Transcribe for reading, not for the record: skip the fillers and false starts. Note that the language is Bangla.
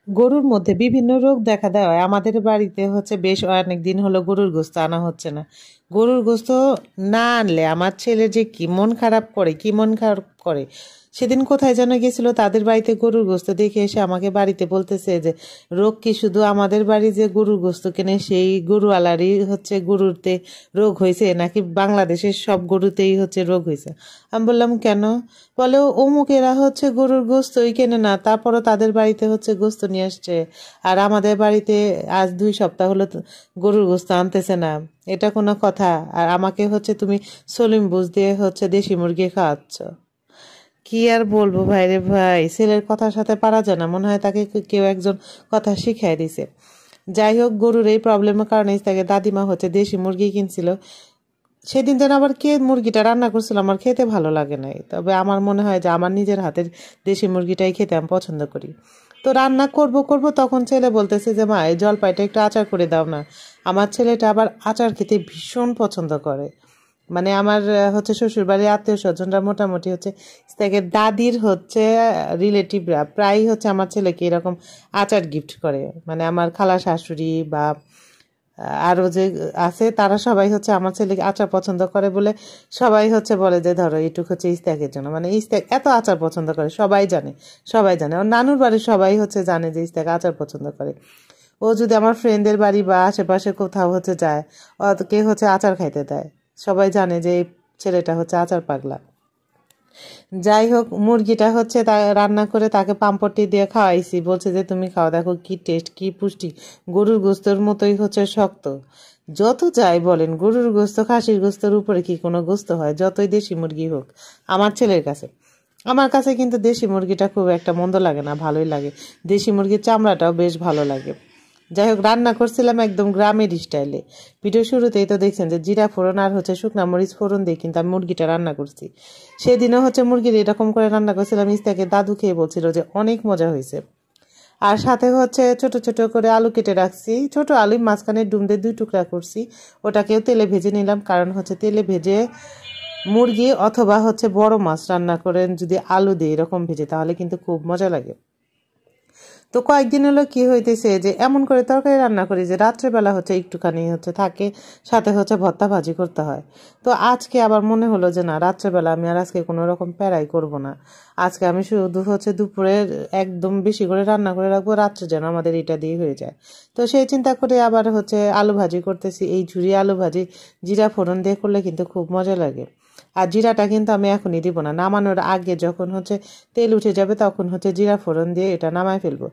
গরুর মধ্যে বিভিন্ন রোগ দেখা দেয়। আমাদের বাড়িতে হচ্ছে বেশ অনেক দিন হলো গরুর গোস্ত আনা হচ্ছে না। গরুর গোস্ত না আনলে আমার ছেলে যে কি মন খারাপ করে, কি মন খারাপ করে। সেদিন কোথায় যেন গেছিল, তাদের বাড়িতে গরুর গোস্ত দেখে এসে আমাকে বাড়িতে বলতেছে যে রোগ কি শুধু আমাদের বাড়ি যে গরুর গোস্ত কেনে সেই গরুওয়ালারই হচ্ছে গরুতে রোগ হয়েছে, নাকি বাংলাদেশের সব গরুতেই হচ্ছে রোগ হয়েছে। আমি বললাম কেন? বলে অমুকেরা হচ্ছে গরুর গোস্তই কেনে না, তারপরও তাদের বাড়িতে হচ্ছে গোস্ত নিয়ে আসছে, আর আমাদের বাড়িতে আজ 2 সপ্তাহ হলো তো গরুর গোস্ত আনতেছে না। এটা কোনো কথা? আর আমাকে হচ্ছে তুমি সলিম বুঝ দিয়ে হচ্ছে দেশি মুরগি খাওয়াচ্ছ। কি আর বলবো ভাই রে ভাই, ছেলের কথার সাথে পারা যায় না, মনে হয় তাকে কেউ একজন কথা শিখাই দিছে। যাই হোক, গরুর এই প্রবলেমের কারণে তাকে দাদিমা হচ্ছে দেশি মুরগি কিনছিল। সেদিন যেন আবার কে মুরগিটা রান্না করছিল আমার খেতে ভালো লাগে নাই, তবে আমার মনে হয় যে আমার নিজের হাতের দেশি মুরগিটাই খেতে আমি পছন্দ করি। তো রান্না করব করব, তখন ছেলে বলতেছে যে মা এই জলপাইটা একটু আচার করে দাও না। আমার ছেলেটা আবার আচার খেতে ভীষণ পছন্দ করে। মানে আমার হচ্ছে শ্বশুরবাড়ির আত্মীয় স্বজনরা মোটামুটি হচ্ছে থেকে দাদির হচ্ছে রিলেটিভরা প্রায়ই হচ্ছে আমার ছেলেকে এরকম আচার গিফট করে। মানে আমার খালা শাশুড়ি বা আরও যে আছে তারা সবাই হচ্ছে আমার ছেলেকে আচার পছন্দ করে বলে সবাই হচ্ছে বলে যে ধরো এইটুকু হচ্ছে ইস্তাকের জন্য। মানে ইস্তাক এত আচার পছন্দ করে সবাই জানে, সবাই জানে। ওর নানুর বাড়ির সবাই হচ্ছে জানে যে ইস্তাক আচার পছন্দ করে। ও যদি আমার ফ্রেন্ডের বাড়ি বা আশেপাশে কোথাও হচ্ছে যায়, ওকে হচ্ছে আচার খাইতে দেয়। সবাই জানে যে এই ছেলেটা হচ্ছে আচার পাগলা। যাই হোক, মুরগিটা হচ্ছে তা রান্না করে তাকে পাম্পটি দিয়ে খাওয়াইছি, বলছে যে তুমি খাও, দেখো কি টেস্ট, কি পুষ্টি। গরুর গোস্তর মতোই হচ্ছে শক্ত। যত যাই বলেন, গরুর গোস্ত খাসির গোস্তর উপরে কি কোনো গোস্ত হয়, যতই দেশি মুরগি হোক আমার ছেলের কাছে। আমার কাছে কিন্তু দেশি মুরগিটা খুব একটা মন্দ লাগে না, ভালোই লাগে। দেশি মুরগির চামড়াটাও বেশ ভালো লাগে। যাই হোক, রান্না করছিলাম একদম গ্রামের স্টাইলে। ভিডিও শুরুতেই তো দেখছেন যে জিরা ফোড়ন আর হচ্ছে শুকনা মরিচ ফোড়ন দিয়ে কিন্তু আমি মুরগিটা রান্না করছি। সেদিনও হচ্ছে মুরগির এরকম করে রান্না করছিলাম, ইস্তাকে দাদু খেয়ে বলছিল যে অনেক মজা হয়েছে। আর সাথে হচ্ছে ছোট ছোট করে আলু কেটে রাখছি, ছোট আলু মাঝখানে ডুম দিয়ে 2 টুকরা করছি। ওটাকেও তেলে ভেজে নিলাম, কারণ হচ্ছে তেলে ভেজে মুরগি অথবা হচ্ছে বড় মাছ রান্না করেন যদি আলু দিয়ে এরকম ভেজে, তাহলে কিন্তু খুব মজা লাগে। তো কয়েকদিন হলো কি হইতেছে যে এমন করে তরকারি রান্না করি যে রাত্রেবেলা হচ্ছে একটুখানি হচ্ছে থাকে, সাথে হচ্ছে ভর্তা ভাজি করতে হয়। তো আজকে আবার মনে হলো যে না, রাত্রেবেলা আমি আর আজকে কোনো রকম প্যারাই করব না। আজকে আমি শুধু হচ্ছে দুপুরে একদম বেশি করে রান্না করে রাখবো, রাত্রে যেন আমাদের এটা দিয়ে হয়ে যায়। তো সেই চিন্তা করে আবার হচ্ছে আলু ভাজি করতেছি। এই ঝুরি আলু ভাজি জিরা ফোড়ন দিয়ে করলে কিন্তু খুব মজা লাগে। আর জিরাটা কিন্তু আমি এখনই দিব না, নামানোর আগে যখন হচ্ছে তেল উঠে যাবে তখন হচ্ছে জিরা ফোড়ন দিয়ে এটা নামায় ফেলবো।